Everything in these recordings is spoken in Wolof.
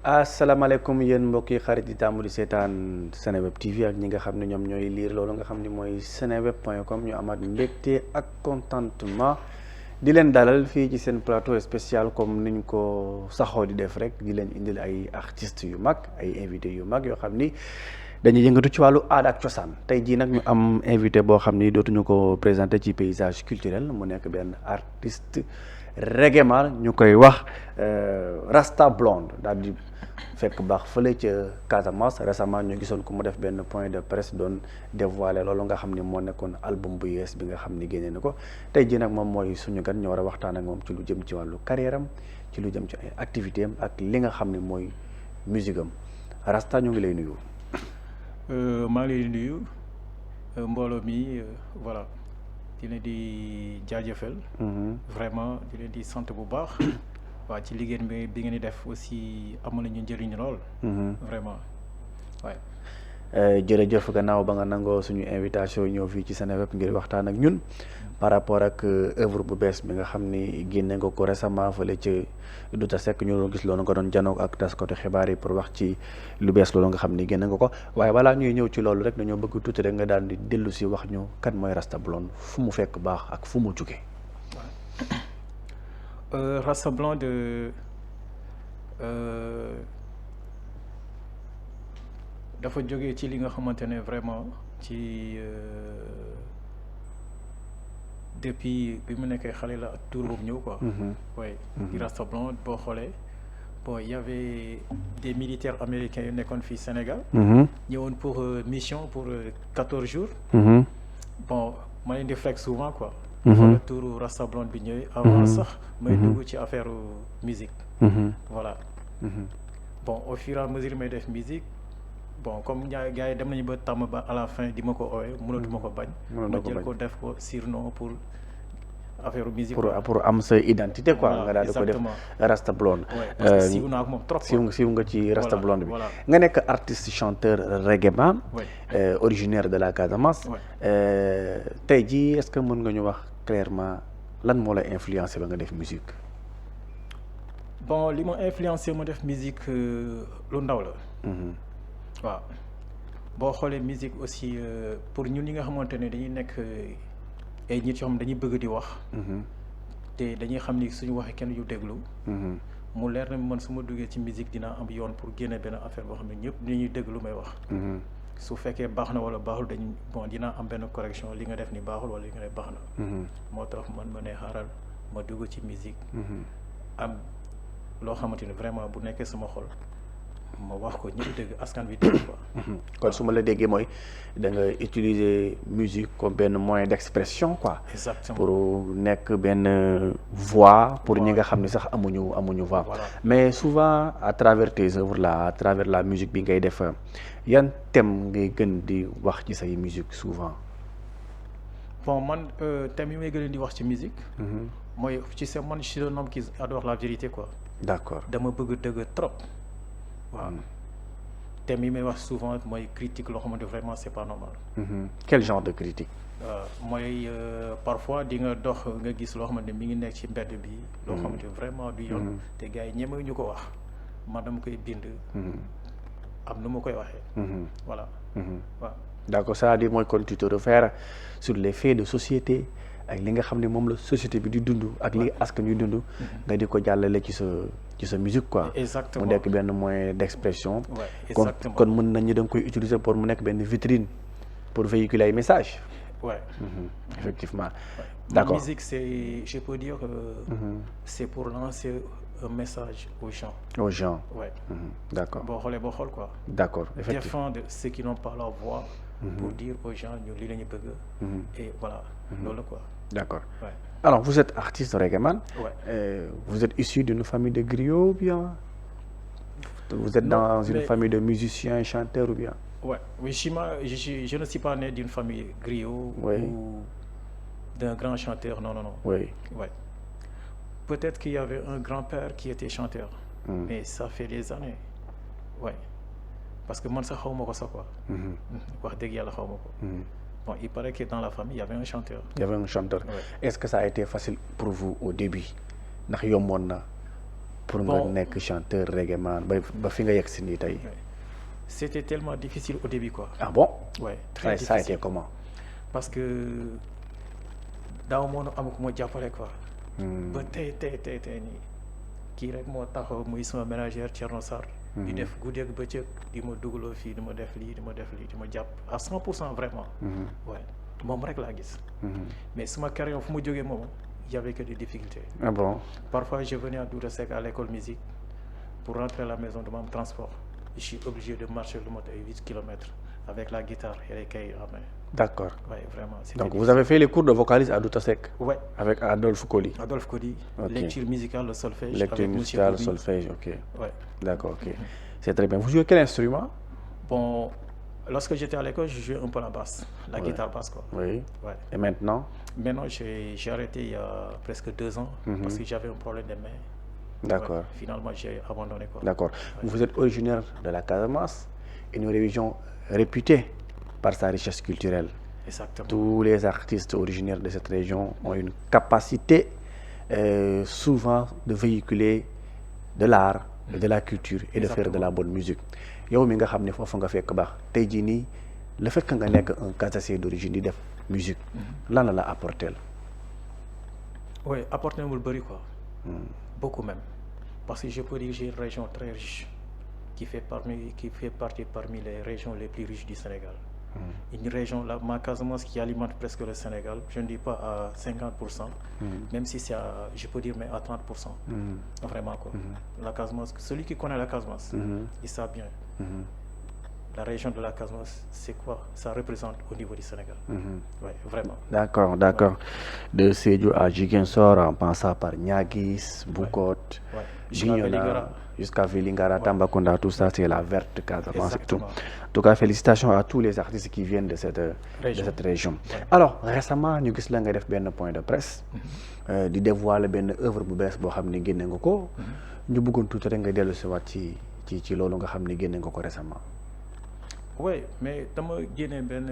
asalaamaaleykum yéen mbokk yi xarit yi tàmm di seetaan Seneweb TV ak ñi nga xam ne ñoom ñooy liir loolu nga xam ne mooy seneweb.com ñu amaat mbégte ak contentement di leen dalal fii ci seen plateau spécial comme niñ ko saxoo di def rek di leen indil ay artistes yu mag ay invités yu mag yoo xam ni dañuy yëngatu ci wàllu aada ak cosaan tey jii nag ñu am invité boo xam ni dootuñu ko présenté ci paysage culturel mu nekk benn artiste reggae man ñu koy wax Rasta Blonde daal di fekk baax fële ca Casamance récemment ñu gisoon ko mu def benn point de presse doon dévoiler loolu nga xam ni moo nekkoon album bu yees bi nga xam ni génnee na ko tey jii nag moom mooy suñu gan ñu war a waxtaan ak moom ci lu jëm ci wàllu carrière am ci lu jëm ci ay activité am ak li nga xam ni mooy musique am Rasta ñu ngi lay nuyu. maa ngi lay nuyu mbooloo mi voilà di leen di jaajëfal. vraiment di leen di sant bu baax. waaw ci liggéey bi ngeen di def aussi amoon nañu njëriñ lool. vraiment waaye. jërëjëf gannaaw ba nga nangoo suñu invitation ñëw fii ci Seneweb ngir waxtaan ak ñun par rapport ak œuvre bu bees bi nga xam ni génne nga ko récemment fële ca Douta Seck ñu doon gis loolu nga doon janoo ak taskatu xibaar yi pour wax ci lu bees loolu nga xam ni génne nga ko waaye balaa ñuy ñëw ci loolu rek dañoo bëgg tuuti rek nga daal di dellu si wax ñu kan mooy Rasta Blonde fu mu fekk baax ak fu mu jugee. Rasta Blonde dafa jógee ci li nga xamante ne vraiment ci depuis bi mu nekkee xale la tour boobu ñëw quoi. oui di Rasta Blonde boo xoolee bon y avait des militaires américains yu nekkoon fii Sénégal. ñëwoon pour mission pour 14 jours. bon ma leen di fekk souvent quoi. xoolal touru Rasta Blonde bi ñëwee. avant sax may dugg ci affaire musique. voilà. bon au fur et à mesure may def musique bon comme gars yi dem nañu ba tàmm ba à la fin di ma ko oowee mënatuma ko bañ. ma jël ko def ko surnom pour affaire musique. pour am sa identité quoi. nga daal di ko def Rasta Blonde. parce que siiw naa ak moom trop. siiw nga ci Rasta Blonde bi. nga nekk artiste chanteur reggae man. originaire de la Casamance. tey jii est-ce que mën nga ñu wax clairement lan moo la influencé ba nga def musique. bon li ma influencé ma def musique lu ndaw la. waaw boo xoolee musique aussi pour ñun ñi nga xamante ne dañuy nekk ay nit yoo xam dañuy bëgg di wax. te dañuy xam ni suñu waxee kenn yu déglu. mu leer na man su ma duggee ci musique dinaa am yoon pour génne benn affaire boo xam ne ñëpp dañuy déglu may wax. su fekkee baax na wala baaxul dinaa am benn correction li nga def ni baaxul wala li nga def baax na. moo tax man ma ne xaaral ma dugg ci musique. am loo xamante ne vraiment bu nekkee sama xol ma wax ko ñëpp dégg askan bi dégg quoi. kon su ma la déggee mooy da nga utiliser musique comme benn moyen d'expression quoi. exactement pour nekk benn voix pour ñi nga xam ne sax amuñu voix. mais souvent à travers tes œuvres là à travers la musique bi ngay def yan thème ngay gën di wax ci say musique souvent. bon man thème yi may gën di wax ci musique. mooy ci sa man je suis un homme qui adore la vérité quoi. d'accord dama bëgg dëgg trop. waaw thème yi may wax souvent mooy critique loo xamante vraiment c'est pas normal. quel genre de critique. mooy parfois di nga dox nga gis loo xamante ne mi ngi nekk ci mbedd bi. loo xamante vraiment du yoon. te gars yi ñeme ñu ko wax man dama koy bind. am nu ma koy waxee. voilà. waaw d'accord c'est-à-dire mooy kon tu te réfères sur les faits de société ak li nga xam ne moom la société bi di dund ak li askan ñuy dund. nga di ko jàllale ci sa musique quoi. exactement mu nekk benn moyen d'expression. exactement kon mën nañu da nga koy utiliser pour mu nekk benn vitrine pour véhiculer ay messages. effectivement. d'accord la musique c'est je peux dire c'est pour lancer un message aux gens. d'accord boo xool quoi. d'accord effectivement défendre ceux qui n'ont pas la voix. pour dire aux gens ñu lii la ñu bëgg. et voilà loolu quoi. d'accord alors vous êtes artiste reggae man. vous êtes issu d'une famille de griots ou bien. vous êtes dans une famille de musiciens chanteurs ou bien. oui je ne suis pas né d'une famille griot. ou d'un grand chanteur non. peut-être qu'il y avait un grand-père qui était chanteur. mais ça fait des années. parce que man sax xaw ma ko sax quoi. wax dëgg yàlla xaw ma ko. bon il paraît que dans la famille il y avait un chanteur. il y avait un chanteur. Est-ce que ça a été facile pour vous au début ndax yomboon na pour nga nekk chanteur reggae man ba fi nga yegg si nii tey. C'était tellement difficile au début quoi. Ah bon? Ouais, très difficile. Ça a été comment? Parce que daaw moo am ku ma jàppale quoi. ba tey nii kii rek moo taxaw muy sama ménagère Thierno Sarr. di def guddeeg bëccëg di ma dugaloo fii di ma def lii di ma jàpp à 100% vraiment. Ouais moom rek laa gis. mais suma carrière fu ma jógee moom y avait que des difficultés. Ah bon? Parfois je venais à Douta Seck à l'école musique pour rentrer à la maison dama am transport. Je suis obligé de marcher le mot de 8 km avec la guitare et les cahiers en main. D'accord. Ouais, vraiment. Donc difficile. Vous avez fait les cours de vocaliste à Douta Seck? Ouais. Avec Adolphe Koli? Adolphe Koli. Okay. Lecture musicale, le solfège. Lecture musicale, le solfège, ok. Ouais. D'accord, ok. C'est très bien. Vous jouez quel instrument? Bon, lorsque j'étais à l'école, je jouais un peu la basse, la guitare basse quoi. Oui. Ouais. Et maintenant? Maintenant, j'ai arrêté il y a presque 2 ans parce que j'avais un problème de main. D'accord. Ouais, finalement, j'ai abandonné quoi. D'accord. Ouais. Vous êtes originaire de la Casamance, une région réputée par sa richesse culturelle. Exactement. Tous les artistes originaires de cette région ont une capacité souvent de véhiculer de l'art, de la culture et de faire de la bonne musique. yow mi nga xam ne foofu nga fekk baax tey jii nii le fait que nga nekk un Casaçais d'origine di def musique lan la apporter? Oui, apporter mu bëri quoi. Beaucoup même. Parce que je peux dire que j'ai une région très riche qui fait partie parmi les régions les plus riches du Sénégal. Une région, ma Casamance, qui alimente presque le Sénégal, je ne dis pas à 50%, même si c'est je peux dire mais à 30%. Vraiment quoi. La Casamance, celui qui connaît la Casamance, il sait bien. La région de la Casamance, c'est quoi? Ça représente au niveau du Sénégal. Ouais, vraiment. D'accord, d'accord. Ouais. De Sédhiou à Ziguinchor, en passant par Niaguis, Boucotte, jusqu'à Vélingara, Tambacounda, tout ça, c'est la verte Casamance et tout. En tout cas, félicitations à tous les artistes qui viennent de cette région. Ouais. Alors, récemment, nous avons fait un point de presse, de dévoiler une œuvre bu bees boo xam ne génne nga ko. ñu bëggoon tuuti rek nga dellu si waat ci loolu nga xam ne génne nga ko récemment. Oui, mais dama génne benn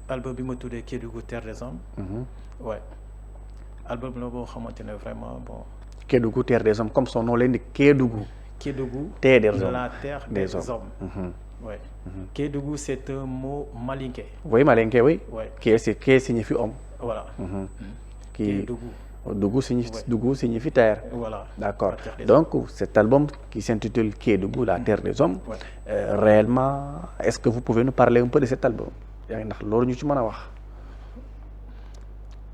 album bi ma tuddee Kédougou Terre des Hommes. Ouais. Album la boo xamante ne vraiment bon. Kédougou Terre des Hommes, comme son nom l'indique, Kédougou. Kédougou, terre des hommes. La terre des hommes. Ouais. Kédougou, c'est un mot malinké. Oui, malinké, oui. Ouais. Ké signifie homme. Voilà. Kédougou. Dougou signifie terre. Voilà. D'accord. Donc, cet album qui s'intitule Kédougou, la terre des hommes, réellement, est-ce que vous pouvez nous parler un peu de cet album? Ndax loolu ñu ci mën a wax.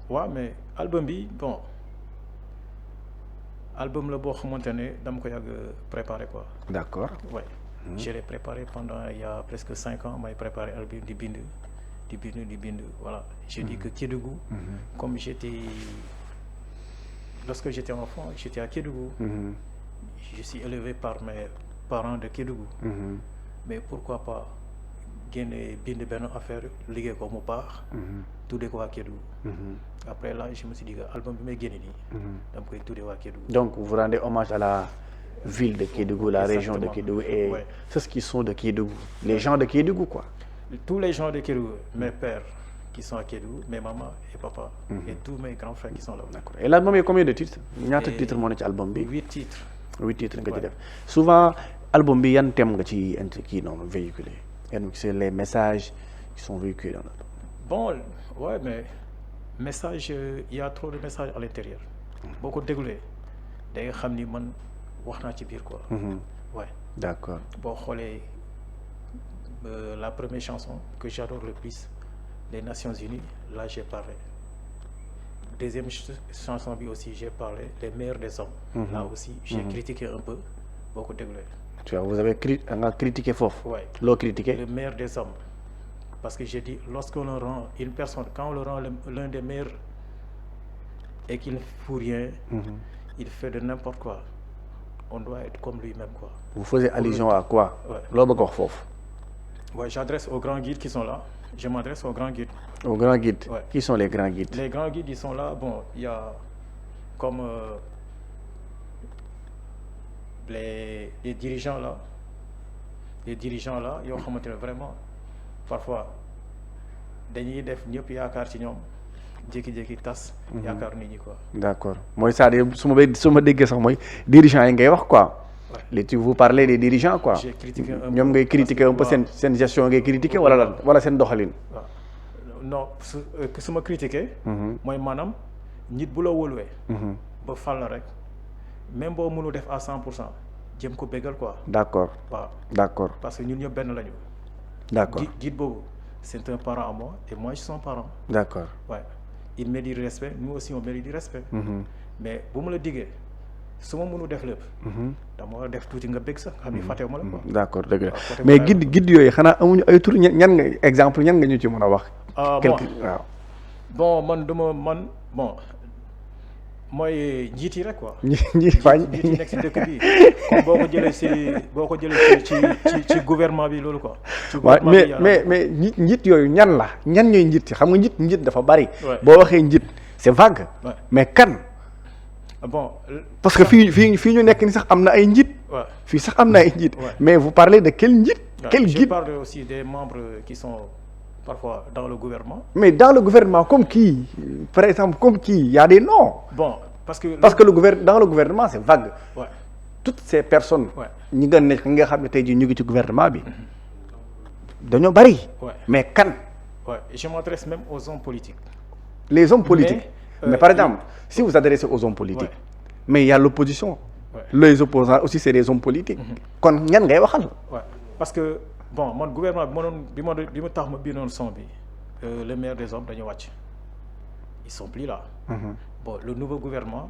Ouais, mais album bi bon. Album la boo xamante ne dama ko yàgg préparé quoi. D'accord. Ouais. Je l'ai préparé pendant il y a presque 5 ans, may préparé album di bind. Voilà. J'ai dit que Kédougou, comme lorsque j'étais enfant, j'étais à Kédougou. Je suis élevé par mes parents de Kédougou. Mais pourquoi pas génne bind benn affaire liggéey ko mu baax. tuddee ko waa Kédougou. Après là, je me suis dit que l'album bi may génne nii. dama koy tuddee waa Kédougou. Donc vous rendez hommage à la ville de Kédougou, la région de Kédougou et ceux qui sont de Kédougou, les gens de Kédougou quoi. Tous les gens de Kédougou, mes pères qui sont à Kédougou, mes mamans et papa, et tous mes grands frères qui sont là. D'accord. Et l'album est combien de titres? ñaata titres moo ne ci album bi? 8 titres. 8 titres nga ci def. Souvent album bi yan thème nga ci kii noonu véhiculé? C'est les messages qui sont véhiculés dans l'album. Bon, ouais, mais message, il y a trop de messages à l'intérieur. Beaucoup de dégouler. Da nga xam ni man wax naa ci biir quoi. Ouais. D'accord. Boo xoolee la première chanson que j'adore le plus, les Nations Unies, là j'ai parlé. Deuxième chanson bi aussi j'ai parlé, les meilleurs des hommes. Là aussi j'ai critiqué un peu, beaucoup de dégouler. Tu vois, vous avez critiqué foofu. Ouais. Loo critiqué? Le meilleur des hommes. Parce que j'ai dit, lorsqu'on le rend une personne, quand on le rend l'un des meilleurs et qu'il ne fout rien, il fait de n'importe quoi, on doit être comme lui-même quoi. Vous faisiez allusion à quoi? Loo bëgg wax foofu? Ouais, j'adresse aux grands guides qui sont là. Je m'adresse aux grands guides. Aux grands guides? Ouais. Qui sont les grands guides? Les grands guides, ils sont là. Bon, il y a comme les dirigeants là. Les dirigeants là, ils ont vraiment parfois dañuy def ñëpp yaakaar ci ñoom jékki-jékki tas. yaakaar nit ñi quoi. d'accord mooy c'est-à-dire su ma déggee sax mooy dirigeants yi ngay wax quoi. li vous parlez des dirigeants quoi. j'ai critiqué un peu ñoom ngay critiquer un peu seen gestion ngay critiquer wala lan wala seen doxalin. waaw non su ma critiquer. mooy maanaam nit bu la wóoluwee. ba fal la rek même boo mënu def à 100% jéem ko bégal quoi. d'accord waaw d'accord parce que ñun ñëpp benn lañu. d'accord guide boobu c'est un parent à moi et moi je suis son parent. d'accord ouais il mérite du respect nous aussi on mérite du respect. mais bu ma la diggee su ma mënu def lépp. dama war a def tuuti nga bég sax nga xam ni fàttewu ma la quoi. d'accord dëgg la mais guide yooyu xanaa amuñu ay tur ñan nga exemple ñan nga ñu ci mën a wax. quelque waaw. bon man duma man bon mooy njiit yi rek quoi. njiit yi nekk si dëkk bi comme boo ko jëlee ci gouvernement bi loolu quoi. ci waaw mais njiit yooyu ñan ñooy njiit yi xam nga njiit dafa bari. boo waxee njiit c'est vague. mais kan. bon parce que fii ñu nekk ni sax am na ay njiit. fii sax am na ay njiit. mais vous parlez de quel njiit. quel guide je parle aussi des membres qui sont parfois dans le gouvernement. mais dans le gouvernement comme qui par exemple comme qui il y a des noms. bon parce que dans le gouvernement c'est vague. toutes ces personnes. ñi nga xam ne tey jii ñu ngi ci gouvernement bi. dañoo bari. mais kan. je m'adresse même aux hommes politiques. les hommes politiques. mais par exemple si vous adressez aux hommes politiques. mais il y a l'opposition. les opposants aussi c'est des hommes politiques. kon ñan ngay waxal. parce que bon man gouvernement bi ma tax ma bindoon son bi le meilleur des hommes dañu wàcc ils sont plus là. bon le nouveau gouvernement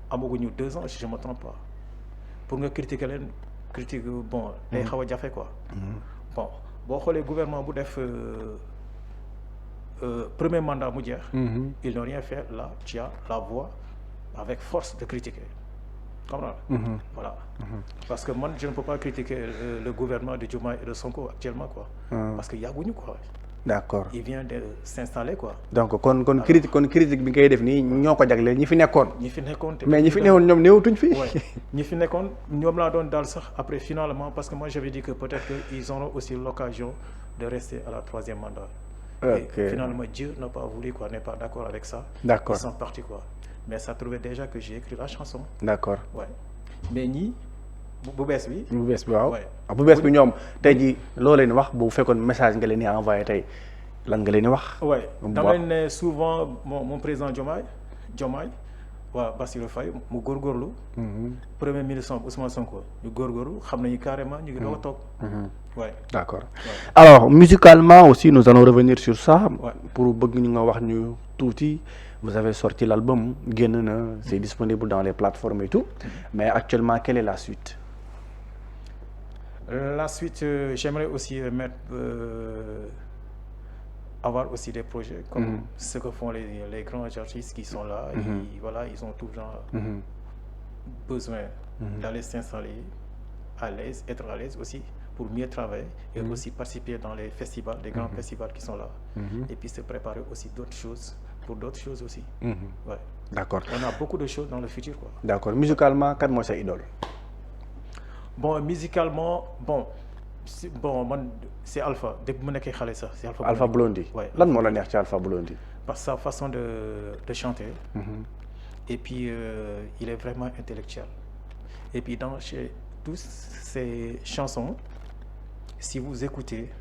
amaguñu 2 ans si je me trompe pas pour nga critiquer leen critique bon day xaw a jafe quoi. bon boo xoolee gouvernement bu def premier mandat mu jeex. ils n'ont rien fait là tu as la voix avec force de critiquer. comprends voilà. parce que moi je ne peux pas critiquer le gouvernement de Diomaye et de Sonko actuellement quoi. parce que yàgguñu quoi. d'accord il vient de s'installer quoi. donc kon critique bi ngay def nii ñoo ko jagleel ñi fi nekkoon. mais ñi fi newoon ñoom néewtuñ fi. ñi fi nekkoon ñoom laa doon daal sax après finalement parce que moi j'avais dit que peut-être que ils auront aussi l'occasion de rester à la 3e mandat. et finalement Dieu n'a pas voulu quoi, n'est pas d'accord avec ça. D'accord. Ils sont partis quoi. Mais ça trouvait déjà que j'ai écrit la chanson. D'accord. Ouais. Mais ñii bu bees bi. bu bees bi waaw. bu bees bi ñoom tey jii loo leen wax bu fekkoon message nga leen di envoyé tey lan nga leen di wax. ouais dama leen ne souvent mon président Diomaye waaw Bassirou Faye mu góorgóorlu. premier ministre Ousmane Sonko ñu góorgóorlu xam nañu carrément ñu ngi doog a toog. ouais. D'accord. Ouais. Alors musicalement aussi nous allons revenir sur ça. Ouais. Pour bëgg ñu nga wax ñu tuuti. Vous avez sorti l'album génn na c'est disponible dans les plateformes et tout. Mais actuellement quelle est la suite? La suite j'aimerais aussi avoir aussi des projets comme ce que font les grands artistes qui sont là. Ils ont tout genre besoin d'aller s'installer à l'aise, être à l'aise aussi pour mieux travailler et aussi participer dans les festivals, les grands festivals qui sont là. Et puis se préparer aussi d'autres choses, pour d'autres choses aussi. Ouais. D'accord. On a beaucoup de choses dans le futur quoi. D'accord. Musicalement, kan mooy sa idole? Bon, musicalement, man c'est Alpha depuis mu nekkee xale sax c'est Alpha Blondy. Ouais. Lan moo la neex ci Alpha Blondy? Par sa façon de chanter. Et puis il est vraiment intellectuel. Et puis chez tous ces chansons, si vous écoutez,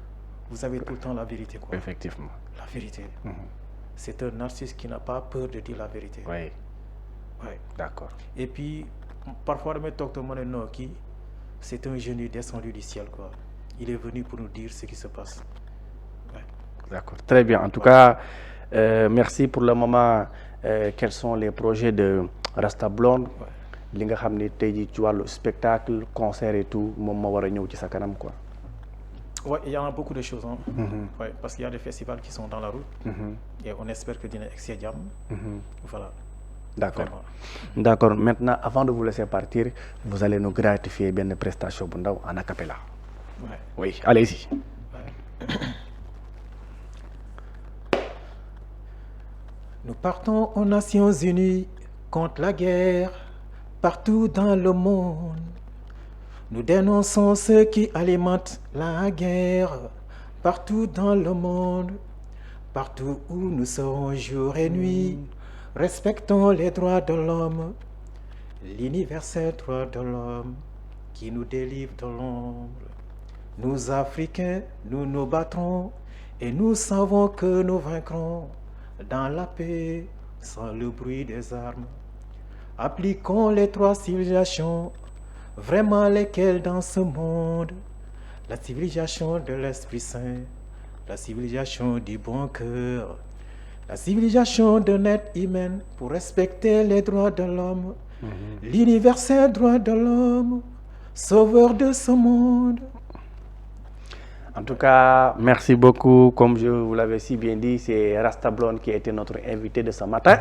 vous avez tout le temps la vérité quoi. Effectivement. La vérité. C'est un artiste qui n'a pas peur de dire la vérité. Oui. Ouais. D'accord. Et puis parfois damay toog te ma ne non kii c'est un génie descendu du ciel quoi. Il est venu pour nous dire ce qui se passe. Ouais. D'accord. Très bien. En tout cas, merci pour le moment. Quels sont les projets de Rasta Blonde? Li nga xam ne tey jii ci wàllu spectacle, concert et tout moom moo war a ñëw ci sa kanam quoi. Ouais, il y en a beaucoup de choses hein. Ouais, parce qu'il y a des festivals qui sont dans la route. Et on espère que dina egg si jàmm. Voilà. D'accord. D'accord. Maintenant, avant de vous laisser partir, vous allez nous gratifier benn prestation bu ndaw en a cappella. Ouais. Oui, allez-y. Ouais. Nous partons aux Nations Unies contre la guerre partout dans le monde. Nous dénonçons ceux qui alimentent la guerre partout dans le monde. Partout où nous serons jour et nuit, respectons les droits de l'homme, l'universel droit de l'homme qui nous délivre de l'ombre. Nous, Africains, nous nous battrons et nous savons que nous vaincrons dans la paix, sans le bruit des armes. Appliquons les 3 civilisations, vraiment lesquelles dans ce monde? La civilisation de l'Esprit Saint, la civilisation du bon cœur, la civilisation d'un être humain pour respecter les droits de l'homme, l'universel droit de l'homme, sauveur de ce monde. En tout cas, merci beaucoup. Comme je vous l'avais si bien dit, c'est Rasta Blonde qui a été notre invité de ce matin.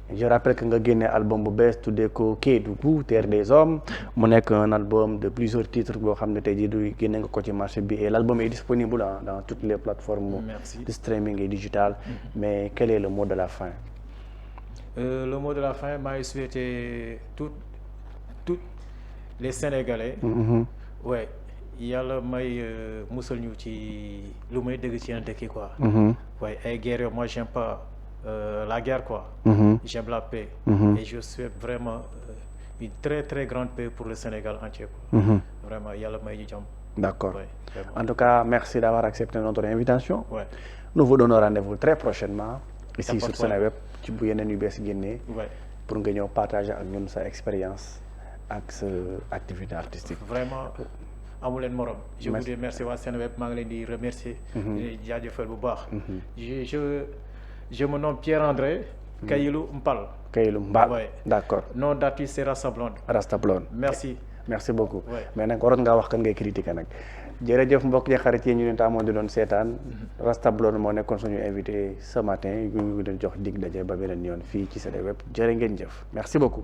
Je rappelle que nga génne album bu bees tuddee ko Kédougou Terre des Hommes mu nekk un album de plusieurs titres boo xam ne tey jii du génne nga ko ci marché bi et l'album est disponible dans toutes les plateformes de streaming et digital. Mais quel est le mot de la fin? Le mot de la fin, maa ngi souhaité toutes les Sénégalais. Ouais, yàlla may musal ñu ci lu may dégg ci yenn dëkk yi quoi. Ouais, ay guerre, moi j'aime pas la guerre quoi. J'aime la paix. Et je souhaite vraiment une très très grande paix pour le Sénégal entier quoi. Vraiment yàlla may ñu jàmm. D'accord. Ouais, en tout cas, merci d'avoir accepté notre invitation. Ouais. Nous vous donnons rendez-vous très prochainement ici sur Seneweb ci bu yeneen yu bees génnee pour nga ñëw partager ak ñun sa expérience ak sa activité artistique. Vraiment amu leen morom. Je vous remercie waa Seneweb, maa ngi leen di remercier. di jaajëfal bu baax. Je me nomme Pierre-André Kayilou Mpal. Kayilou Mpal. Ouais. D'accord. Nom d'artiste c'est Rasta Blonde. Rasta Blonde. Merci. Merci beaucoup. Ouais. Mais nag waroon ngaa wax kan ngay critiquer nag. jërëjëf mbokk yi xarit yi ñu ne taamoon di doon seetaan. Rasta Blonde moo nekkoon suñu invité ce matin ñu ngi doon jox dig daje ba beneen yoon fii ci Seneweb jërë ngeen jëf merci beaucoup.